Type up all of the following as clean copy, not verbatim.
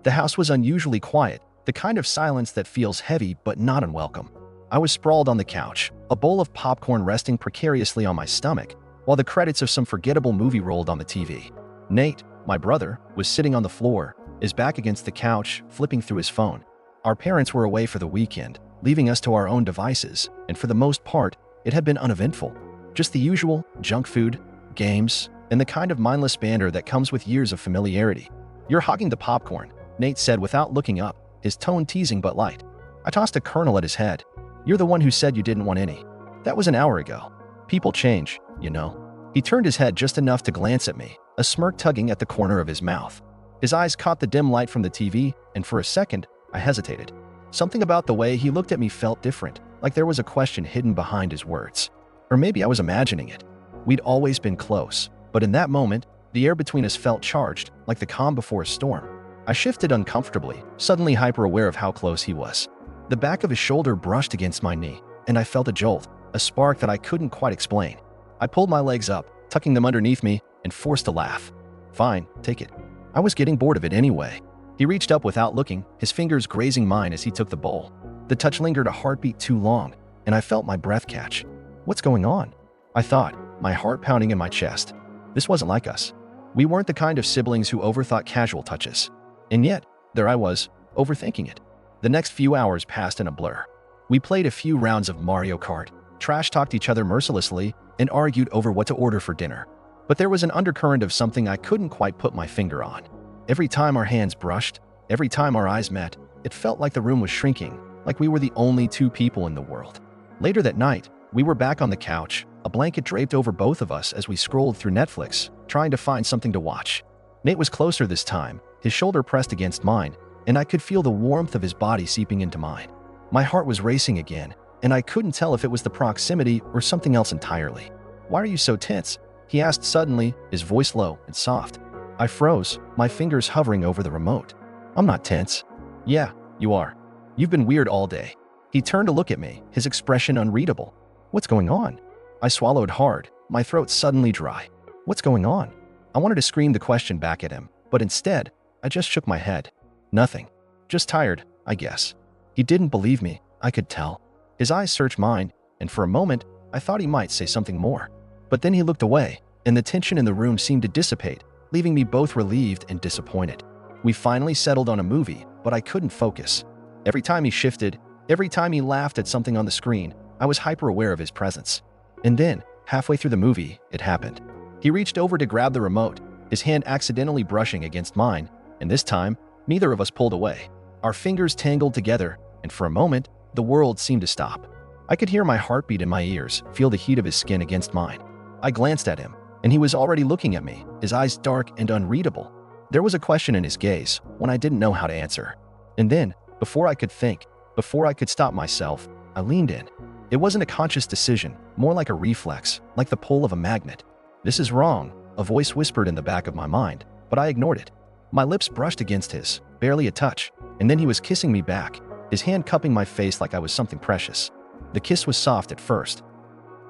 The house was unusually quiet, the kind of silence that feels heavy but not unwelcome. I was sprawled on the couch, a bowl of popcorn resting precariously on my stomach, while the credits of some forgettable movie rolled on the TV. Nate, my brother, was sitting on the floor, his back against the couch, flipping through his phone. Our parents were away for the weekend, leaving us to our own devices, and for the most part, it had been uneventful. Just the usual junk food, games, and the kind of mindless banter that comes with years of familiarity. "You're hogging the popcorn," Nate said without looking up, his tone teasing but light. I tossed a kernel at his head. "You're the one who said you didn't want any. That was an hour ago. People change, you know." He turned his head just enough to glance at me, a smirk tugging at the corner of his mouth. His eyes caught the dim light from the TV, and for a second, I hesitated. Something about the way he looked at me felt different, like there was a question hidden behind his words. Or maybe I was imagining it. We'd always been close, but in that moment, the air between us felt charged, like the calm before a storm. I shifted uncomfortably, suddenly hyper-aware of how close he was. The back of his shoulder brushed against my knee, and I felt a jolt, a spark that I couldn't quite explain. I pulled my legs up, tucking them underneath me, and forced a laugh. "Fine, take it." I was getting bored of it anyway. He reached up without looking, his fingers grazing mine as he took the bowl. The touch lingered a heartbeat too long, and I felt my breath catch. "What's going on?" I thought, my heart pounding in my chest. This wasn't like us. We weren't the kind of siblings who overthought casual touches. And yet, there I was, overthinking it. The next few hours passed in a blur. We played a few rounds of Mario Kart, trash-talked each other mercilessly, and argued over what to order for dinner. But there was an undercurrent of something I couldn't quite put my finger on. Every time our hands brushed, every time our eyes met, it felt like the room was shrinking, like we were the only two people in the world. Later that night, we were back on the couch, a blanket draped over both of us as we scrolled through Netflix, trying to find something to watch. Nate was closer this time, his shoulder pressed against mine, and I could feel the warmth of his body seeping into mine. My heart was racing again, and I couldn't tell if it was the proximity or something else entirely. "Why are you so tense?" he asked suddenly, his voice low and soft. I froze, my fingers hovering over the remote. "I'm not tense." "Yeah, you are. You've been weird all day." He turned to look at me, his expression unreadable. "What's going on?" I swallowed hard, my throat suddenly dry. "What's going on?" I wanted to scream the question back at him, but instead, I just shook my head. "Nothing. Just tired, I guess." He didn't believe me, I could tell. His eyes searched mine, and for a moment, I thought he might say something more. But then he looked away, and the tension in the room seemed to dissipate, leaving me both relieved and disappointed. We finally settled on a movie, but I couldn't focus. Every time he shifted, every time he laughed at something on the screen, I was hyper-aware of his presence. And then, halfway through the movie, it happened. He reached over to grab the remote, his hand accidentally brushing against mine, and this time, neither of us pulled away. Our fingers tangled together, and for a moment, the world seemed to stop. I could hear my heartbeat in my ears, feel the heat of his skin against mine. I glanced at him, and he was already looking at me, his eyes dark and unreadable. There was a question in his gaze, one I didn't know how to answer. And then, before I could think, before I could stop myself, I leaned in. It wasn't a conscious decision, more like a reflex, like the pull of a magnet. "This is wrong," a voice whispered in the back of my mind, but I ignored it. My lips brushed against his, barely a touch, and then he was kissing me back, his hand cupping my face like I was something precious. The kiss was soft at first,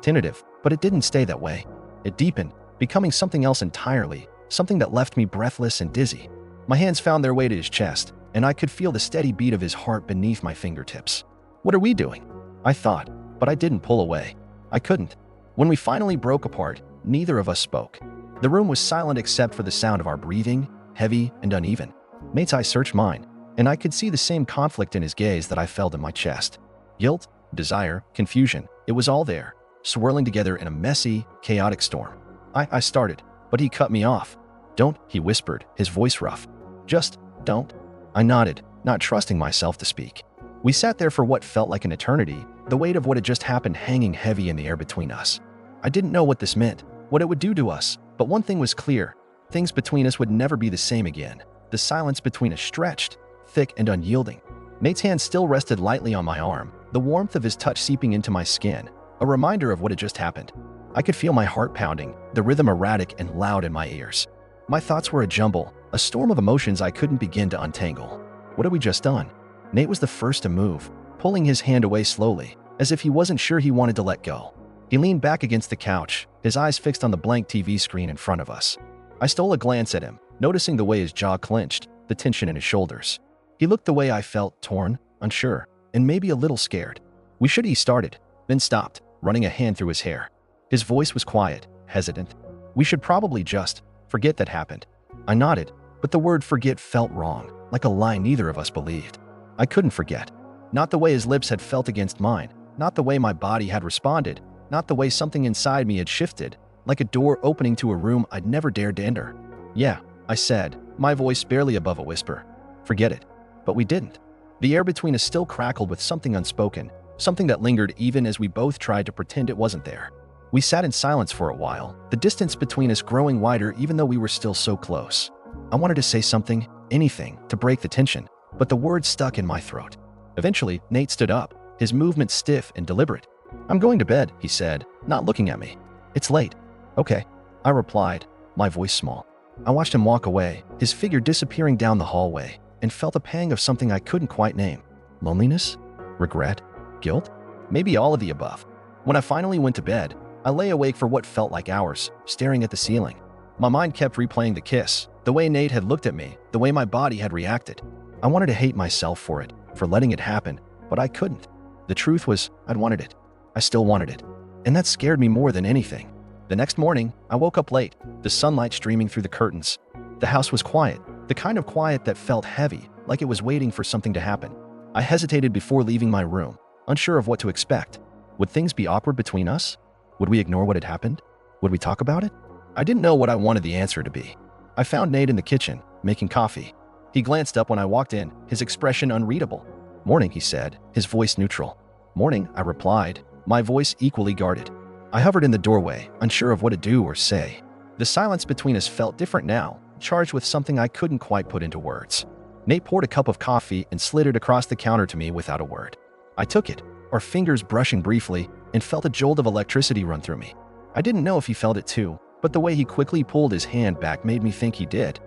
tentative, but it didn't stay that way. It deepened, becoming something else entirely, something that left me breathless and dizzy. My hands found their way to his chest, and I could feel the steady beat of his heart beneath my fingertips. "What are we doing?" I thought, but I didn't pull away. I couldn't. When we finally broke apart, neither of us spoke. The room was silent except for the sound of our breathing, heavy and uneven. Nate's eyes searched mine, and I could see the same conflict in his gaze that I felt in my chest. Guilt, desire, confusion, it was all there, swirling together in a messy, chaotic storm. I started, but he cut me off. "Don't," he whispered, his voice rough. "Just don't." I nodded, not trusting myself to speak. We sat there for what felt like an eternity, the weight of what had just happened hanging heavy in the air between us. I didn't know what this meant, what it would do to us, but one thing was clear. Things between us would never be the same again. The silence between us stretched, thick and unyielding. Nate's hand still rested lightly on my arm, the warmth of his touch seeping into my skin, a reminder of what had just happened. I could feel my heart pounding, the rhythm erratic and loud in my ears. My thoughts were a jumble, a storm of emotions I couldn't begin to untangle. What had we just done? Nate was the first to move, pulling his hand away slowly, as if he wasn't sure he wanted to let go. He leaned back against the couch, his eyes fixed on the blank TV screen in front of us. I stole a glance at him, noticing the way his jaw clenched, the tension in his shoulders. He looked the way I felt, torn, unsure, and maybe a little scared. He started, then stopped, running a hand through his hair. His voice was quiet, hesitant. We should probably just forget that happened. I nodded, but the word forget felt wrong, like a lie neither of us believed. I couldn't forget. Not the way his lips had felt against mine, not the way my body had responded, not the way something inside me had shifted, like a door opening to a room I'd never dared to enter. Yeah, I said, my voice barely above a whisper. Forget it. But we didn't. The air between us still crackled with something unspoken, something that lingered even as we both tried to pretend it wasn't there. We sat in silence for a while, the distance between us growing wider even though we were still so close. I wanted to say something, anything, to break the tension, but the words stuck in my throat. Eventually, Nate stood up, his movement stiff and deliberate. "I'm going to bed," he said, not looking at me. "It's late." "Okay," I replied, my voice small. I watched him walk away, his figure disappearing down the hallway, and felt a pang of something I couldn't quite name. Loneliness? Regret? Guilt? Maybe all of the above. When I finally went to bed, I lay awake for what felt like hours, staring at the ceiling. My mind kept replaying the kiss, the way Nate had looked at me, the way my body had reacted. I wanted to hate myself for it, for letting it happen, but I couldn't. The truth was, I'd wanted it. I still wanted it. And that scared me more than anything. The next morning, I woke up late, the sunlight streaming through the curtains. The house was quiet, the kind of quiet that felt heavy, like it was waiting for something to happen. I hesitated before leaving my room, unsure of what to expect. Would things be awkward between us? Would we ignore what had happened? Would we talk about it? I didn't know what I wanted the answer to be. I found Nate in the kitchen, making coffee. He glanced up when I walked in, his expression unreadable. "Morning," he said, his voice neutral. "Morning," I replied, my voice equally guarded. I hovered in the doorway, unsure of what to do or say. The silence between us felt different now, charged with something I couldn't quite put into words. Nate poured a cup of coffee and slid it across the counter to me without a word. I took it, our fingers brushing briefly, and felt a jolt of electricity run through me. I didn't know if he felt it too, but the way he quickly pulled his hand back made me think he did.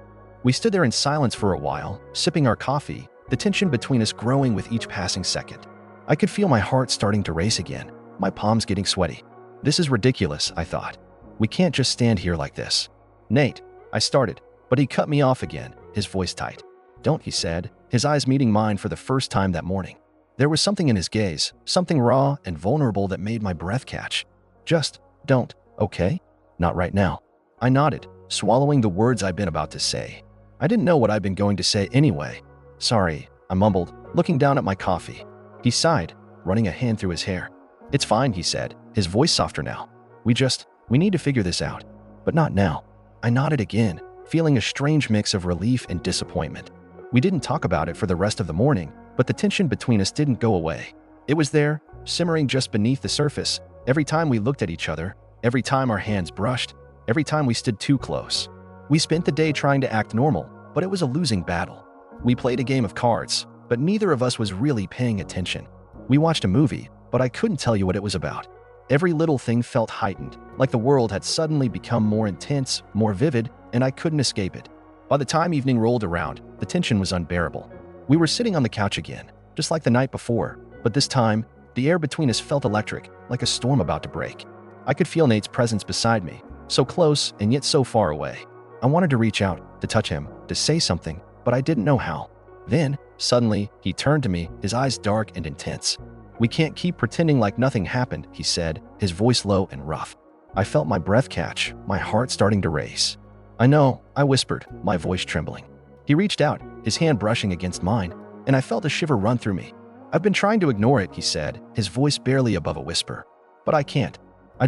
We stood there in silence for a while, sipping our coffee, the tension between us growing with each passing second. I could feel my heart starting to race again, my palms getting sweaty. This is ridiculous, I thought. We can't just stand here like this. "Nate," I started, but he cut me off again, his voice tight. "Don't," he said, his eyes meeting mine for the first time that morning. There was something in his gaze, something raw and vulnerable that made my breath catch. "Just don't, okay? Not right now." I nodded, swallowing the words I'd been about to say. I didn't know what I'd been going to say anyway. "Sorry," I mumbled, looking down at my coffee. He sighed, running a hand through his hair. "It's fine," he said, his voice softer now. We need to figure this out. But not now." I nodded again, feeling a strange mix of relief and disappointment. We didn't talk about it for the rest of the morning, but the tension between us didn't go away. It was there, simmering just beneath the surface, every time we looked at each other, every time our hands brushed, every time we stood too close. We spent the day trying to act normal, but it was a losing battle. We played a game of cards, but neither of us was really paying attention. We watched a movie, but I couldn't tell you what it was about. Every little thing felt heightened, like the world had suddenly become more intense, more vivid, and I couldn't escape it. By the time evening rolled around, the tension was unbearable. We were sitting on the couch again, just like the night before, but this time, the air between us felt electric, like a storm about to break. I could feel Nate's presence beside me, so close and yet so far away. I wanted to reach out, to touch him, to say something, but I didn't know how. Then, suddenly, he turned to me, his eyes dark and intense. "We can't keep pretending like nothing happened," he said, his voice low and rough. I felt my breath catch, my heart starting to race. "I know," I whispered, my voice trembling. He reached out, his hand brushing against mine, and I felt a shiver run through me. "I've been trying to ignore it," he said, his voice barely above a whisper. "But I can't. I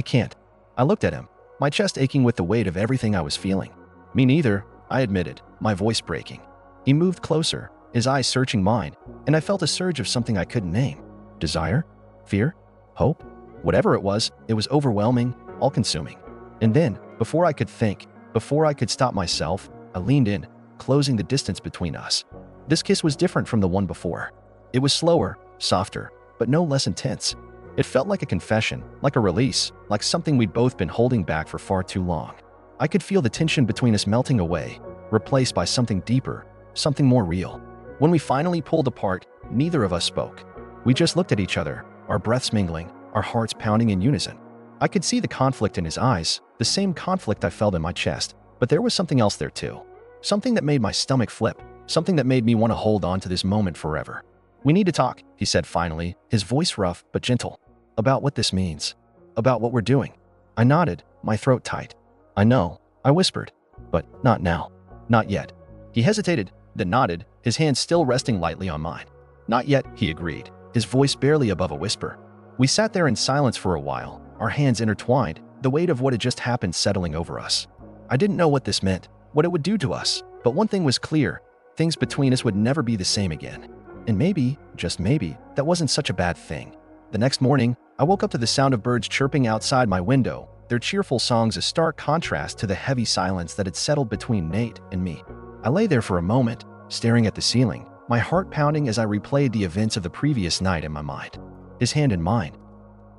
can't." I looked at him, my chest aching with the weight of everything I was feeling. "Me neither," I admitted, my voice breaking. He moved closer, his eyes searching mine, and I felt a surge of something I couldn't name. Desire? Fear? Hope? Whatever it was overwhelming, all-consuming. And then, before I could think, before I could stop myself, I leaned in, closing the distance between us. This kiss was different from the one before. It was slower, softer, but no less intense. It felt like a confession, like a release, like something we'd both been holding back for far too long. I could feel the tension between us melting away, replaced by something deeper, something more real. When we finally pulled apart, neither of us spoke. We just looked at each other, our breaths mingling, our hearts pounding in unison. I could see the conflict in his eyes, the same conflict I felt in my chest, but there was something else there too. Something that made my stomach flip. Something that made me want to hold on to this moment forever. "We need to talk," he said finally, his voice rough but gentle. "About what this means. About what we're doing." I nodded, my throat tight. "I know," I whispered. "But not now. Not yet." He hesitated, then nodded, his hand still resting lightly on mine. "Not yet," he agreed, his voice barely above a whisper. We sat there in silence for a while, our hands intertwined, the weight of what had just happened settling over us. I didn't know what this meant, what it would do to us, but one thing was clear: things between us would never be the same again. And maybe, just maybe, that wasn't such a bad thing. The next morning, I woke up to the sound of birds chirping outside my window, their cheerful songs a stark contrast to the heavy silence that had settled between Nate and me. I lay there for a moment, staring at the ceiling, my heart pounding as I replayed the events of the previous night in my mind. His hand in mine.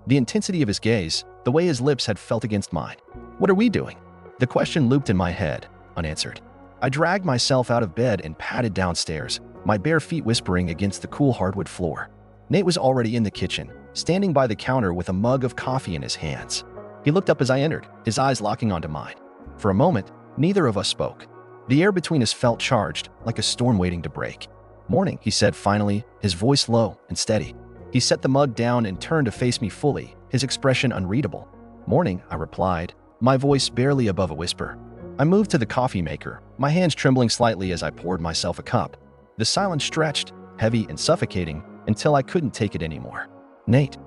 The intensity of his gaze, the way his lips had felt against mine. What are we doing? The question looped in my head, unanswered. I dragged myself out of bed and padded downstairs, my bare feet whispering against the cool hardwood floor. Nate was already in the kitchen, standing by the counter with a mug of coffee in his hands. He looked up as I entered, his eyes locking onto mine. For a moment, neither of us spoke. The air between us felt charged, like a storm waiting to break. "Morning," he said finally, his voice low and steady. He set the mug down and turned to face me fully, his expression unreadable. "Morning," I replied, my voice barely above a whisper. I moved to the coffee maker, my hands trembling slightly as I poured myself a cup. The silence stretched, heavy and suffocating, until I couldn't take it anymore. "Nate."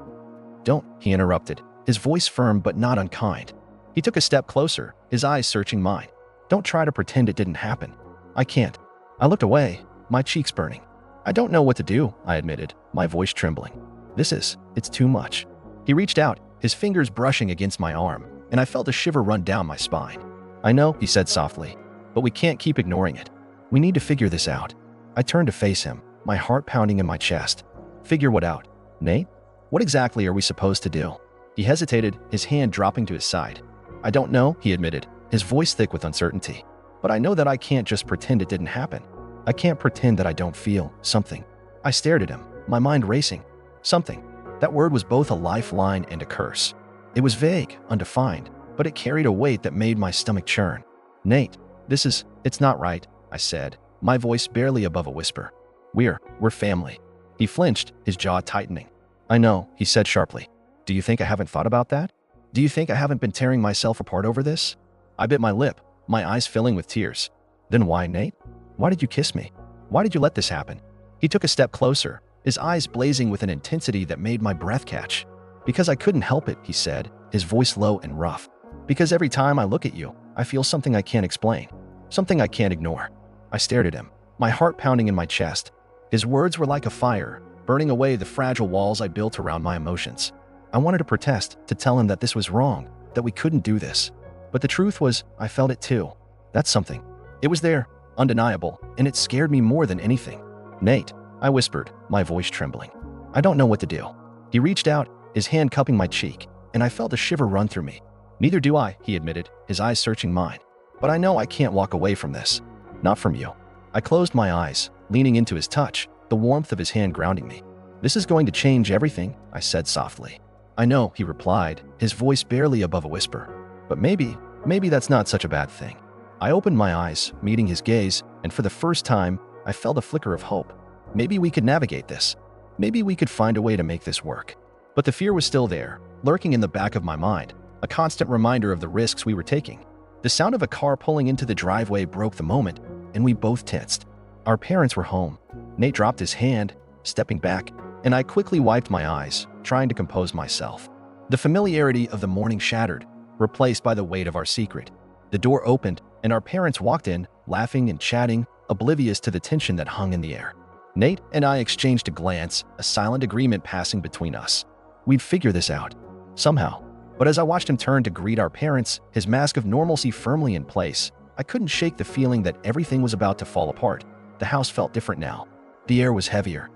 "Don't," he interrupted, his voice firm but not unkind. He took a step closer, his eyes searching mine. "Don't try to pretend it didn't happen. I can't." I looked away, my cheeks burning. "I don't know what to do," I admitted, my voice trembling. It's too much." He reached out, his fingers brushing against my arm, and I felt a shiver run down my spine. "I know," he said softly, "but we can't keep ignoring it. We need to figure this out." I turned to face him, my heart pounding in my chest. "Figure what out? Nate? What exactly are we supposed to do?" He hesitated, his hand dropping to his side. "I don't know," he admitted, his voice thick with uncertainty. "But I know that I can't just pretend it didn't happen. I can't pretend that I don't feel something." I stared at him, my mind racing. Something. That word was both a lifeline and a curse. It was vague, undefined, but it carried a weight that made my stomach churn. "Nate, it's not right," I said, my voice barely above a whisper. We're family." He flinched, his jaw tightening. "I know," he said sharply. "Do you think I haven't thought about that? Do you think I haven't been tearing myself apart over this?" I bit my lip, my eyes filling with tears. "Then why, Nate? Why did you kiss me? Why did you let this happen?" He took a step closer, his eyes blazing with an intensity that made my breath catch. "Because I couldn't help it," he said, his voice low and rough. "Because every time I look at you, I feel something I can't explain. Something I can't ignore." I stared at him, my heart pounding in my chest. His words were like a fire, burning away the fragile walls I built around my emotions. I wanted to protest, to tell him that this was wrong, that we couldn't do this. But the truth was, I felt it too. That's something. It was there, undeniable, and it scared me more than anything. "Nate," I whispered, my voice trembling. "I don't know what to do." He reached out, his hand cupping my cheek, and I felt a shiver run through me. "Neither do I," he admitted, his eyes searching mine. "But I know I can't walk away from this. Not from you." I closed my eyes, leaning into his touch, the warmth of his hand grounding me. "This is going to change everything," I said softly. "I know," he replied, his voice barely above a whisper. "But maybe that's not such a bad thing." I opened my eyes, meeting his gaze, and for the first time, I felt a flicker of hope. Maybe we could navigate this. Maybe we could find a way to make this work. But the fear was still there, lurking in the back of my mind, a constant reminder of the risks we were taking. The sound of a car pulling into the driveway broke the moment, and we both tensed. Our parents were home. Nate dropped his hand, stepping back, and I quickly wiped my eyes, trying to compose myself. The familiarity of the morning shattered, replaced by the weight of our secret. The door opened, and our parents walked in, laughing and chatting, oblivious to the tension that hung in the air. Nate and I exchanged a glance, a silent agreement passing between us. We'd figure this out, somehow. But as I watched him turn to greet our parents, his mask of normalcy firmly in place, I couldn't shake the feeling that everything was about to fall apart. The house felt different now. The air was heavier,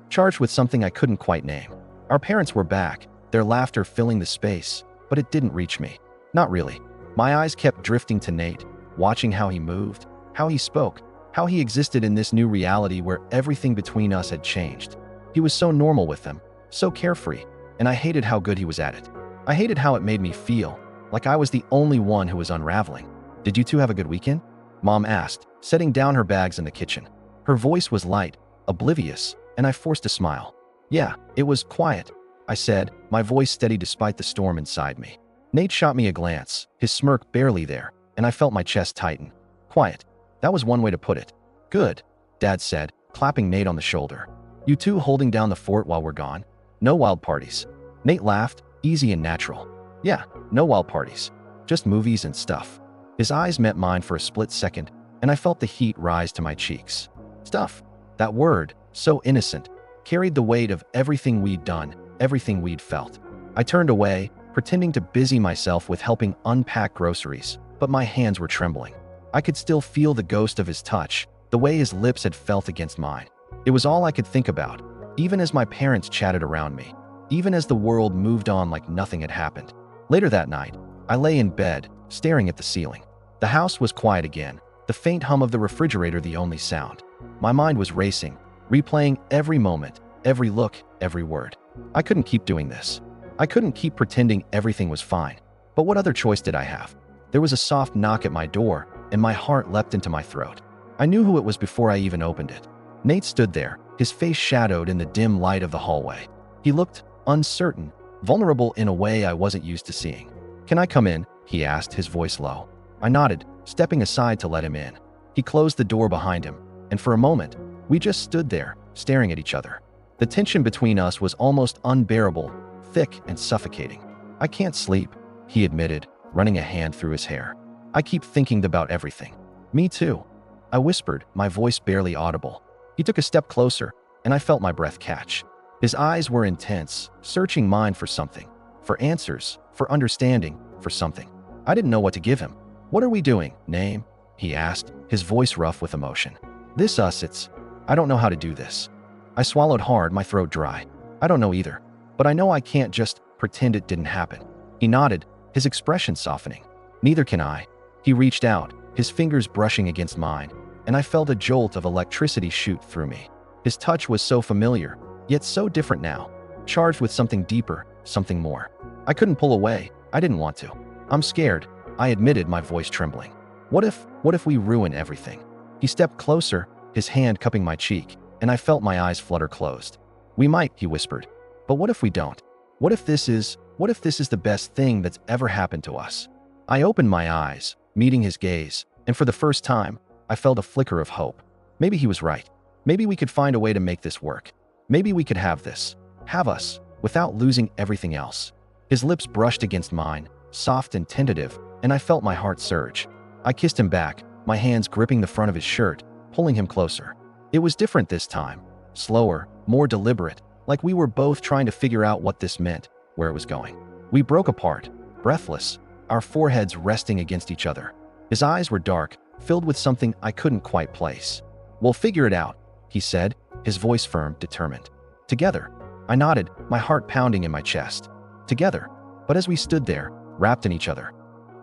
charged with something I couldn't quite name. Our parents were back, their laughter filling the space, but it didn't reach me. Not really. My eyes kept drifting to Nate, watching how he moved, how he spoke, how he existed in this new reality where everything between us had changed. He was so normal with them, so carefree, and I hated how good he was at it. I hated how it made me feel, like I was the only one who was unraveling. "Did you two have a good weekend?" Mom asked, setting down her bags in the kitchen. Her voice was light, oblivious, and I forced a smile. Yeah, it was quiet, I said, my voice steady despite the storm inside me. Nate shot me a glance, his smirk barely there, and I felt my chest tighten. Quiet. That was one way to put it. Good, Dad said, clapping Nate on the shoulder. You two holding down the fort while we're gone? No wild parties. Nate laughed, easy and natural. Yeah, no wild parties. Just movies and stuff. His eyes met mine for a split second, and I felt the heat rise to my cheeks. Stuff. That word, so innocent, carried the weight of everything we'd done, everything we'd felt. I turned away, pretending to busy myself with helping unpack groceries, but my hands were trembling. I could still feel the ghost of his touch, the way his lips had felt against mine. It was all I could think about, even as my parents chatted around me, even as the world moved on like nothing had happened. Later that night, I lay in bed, staring at the ceiling. The house was quiet again, the faint hum of the refrigerator the only sound. My mind was racing, replaying every moment, every look, every word. I couldn't keep doing this. I couldn't keep pretending everything was fine. But what other choice did I have? There was a soft knock at my door, and my heart leapt into my throat. I knew who it was before I even opened it. Nate stood there, his face shadowed in the dim light of the hallway. He looked uncertain, vulnerable in a way I wasn't used to seeing. "Can I come in?" he asked, his voice low. I nodded, stepping aside to let him in. He closed the door behind him, and for a moment, we just stood there, staring at each other. The tension between us was almost unbearable, thick and suffocating. "I can't sleep," he admitted, running a hand through his hair. "I keep thinking about everything." "Me too," I whispered, my voice barely audible. He took a step closer, and I felt my breath catch. His eyes were intense, searching mine for something. For answers, for understanding, for something. I didn't know what to give him. "What are we doing, Name?" he asked, his voice rough with emotion. It's... I don't know how to do this." I swallowed hard, my throat dry. "I don't know either. But I know I can't just pretend it didn't happen." He nodded, his expression softening. "Neither can I." He reached out, his fingers brushing against mine, and I felt a jolt of electricity shoot through me. His touch was so familiar, yet so different now, charged with something deeper, something more. I couldn't pull away. I didn't want to. "I'm scared," I admitted, my voice trembling. What if we ruin everything?" He stepped closer, his hand cupping my cheek, and I felt my eyes flutter closed. "We might," he whispered. "But what if we don't? What if this is the best thing that's ever happened to us?" I opened my eyes, meeting his gaze, and for the first time, I felt a flicker of hope. Maybe he was right. Maybe we could find a way to make this work. Maybe we could have us, without losing everything else. His lips brushed against mine, soft and tentative, and I felt my heart surge. I kissed him back, my hands gripping the front of his shirt, pulling him closer. It was different this time, slower, more deliberate, like we were both trying to figure out what this meant, where it was going. We broke apart, breathless, our foreheads resting against each other. His eyes were dark, filled with something I couldn't quite place. "We'll figure it out," he said, his voice firm, determined. "Together." I nodded, my heart pounding in my chest. Together. But as we stood there, wrapped in each other,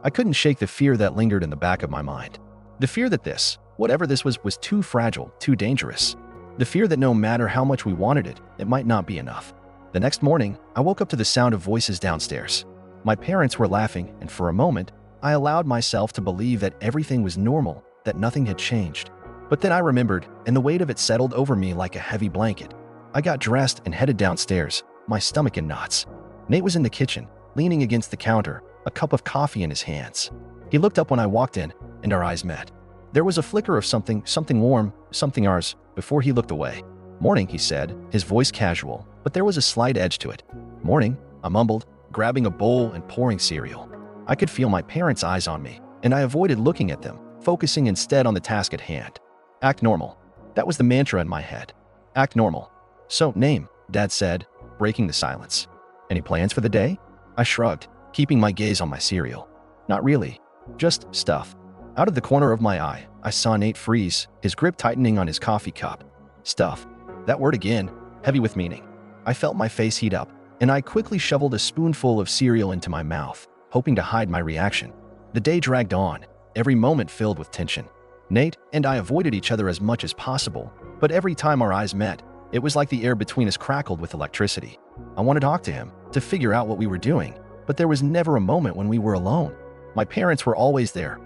I couldn't shake the fear that lingered in the back of my mind. The fear that whatever this was too fragile, too dangerous. The fear that no matter how much we wanted it, it might not be enough. The next morning, I woke up to the sound of voices downstairs. My parents were laughing, and for a moment, I allowed myself to believe that everything was normal, that nothing had changed. But then I remembered, and the weight of it settled over me like a heavy blanket. I got dressed and headed downstairs, my stomach in knots. Nate was in the kitchen, leaning against the counter, a cup of coffee in his hands. He looked up when I walked in, and our eyes met. There was a flicker of something warm, something ours, before he looked away. "Morning," he said, his voice casual, but there was a slight edge to it. "Morning," I mumbled, grabbing a bowl and pouring cereal. I could feel my parents' eyes on me, and I avoided looking at them, focusing instead on the task at hand. Act normal. That was the mantra in my head. Act normal. "So, Name," Dad said, breaking the silence. "Any plans for the day?" I shrugged, keeping my gaze on my cereal. "Not really. Just stuff." Out of the corner of my eye, I saw Nate freeze, his grip tightening on his coffee cup. Stuff. That word again, heavy with meaning. I felt my face heat up, and I quickly shoveled a spoonful of cereal into my mouth, hoping to hide my reaction. The day dragged on, every moment filled with tension. Nate and I avoided each other as much as possible, but every time our eyes met, it was like the air between us crackled with electricity. I wanted to talk to him, to figure out what we were doing, but there was never a moment when we were alone. My parents were always there,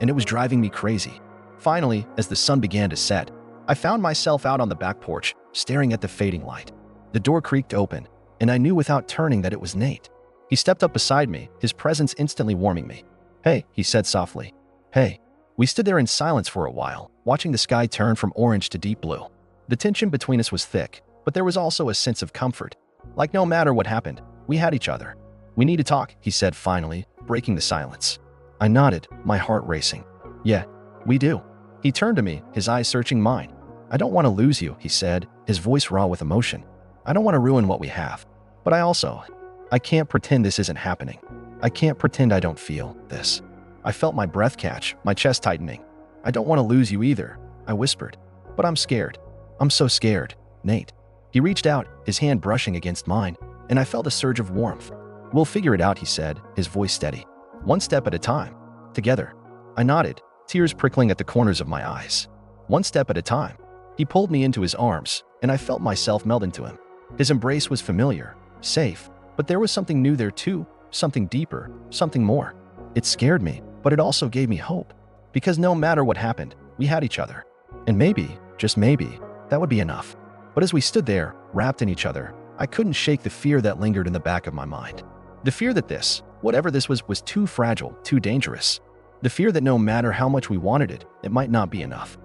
and it was driving me crazy. Finally, as the sun began to set, I found myself out on the back porch, staring at the fading light. The door creaked open, and I knew without turning that it was Nate. He stepped up beside me, his presence instantly warming me. "Hey," he said softly. "Hey." We stood there in silence for a while, watching the sky turn from orange to deep blue. The tension between us was thick, but there was also a sense of comfort. Like no matter what happened, we had each other. "We need to talk," he said finally, breaking the silence. I nodded, my heart racing. "Yeah, we do." He turned to me, his eyes searching mine. "I don't want to lose you," he said, his voice raw with emotion. "I don't want to ruin what we have. But I can't pretend this isn't happening. I can't pretend I don't feel this." I felt my breath catch, my chest tightening. "I don't want to lose you either," I whispered. "But I'm scared. I'm so scared, Nate." He reached out, his hand brushing against mine, and I felt a surge of warmth. "We'll figure it out," he said, his voice steady. "One step at a time. Together." I nodded, tears prickling at the corners of my eyes. One step at a time. He pulled me into his arms, and I felt myself melt into him. His embrace was familiar, safe, but there was something new there too, something deeper, something more. It scared me, but it also gave me hope. Because no matter what happened, we had each other. And maybe, just maybe, that would be enough. But as we stood there, wrapped in each other, I couldn't shake the fear that lingered in the back of my mind. The fear that this, whatever this was too fragile, too dangerous. The fear that no matter how much we wanted it, it might not be enough.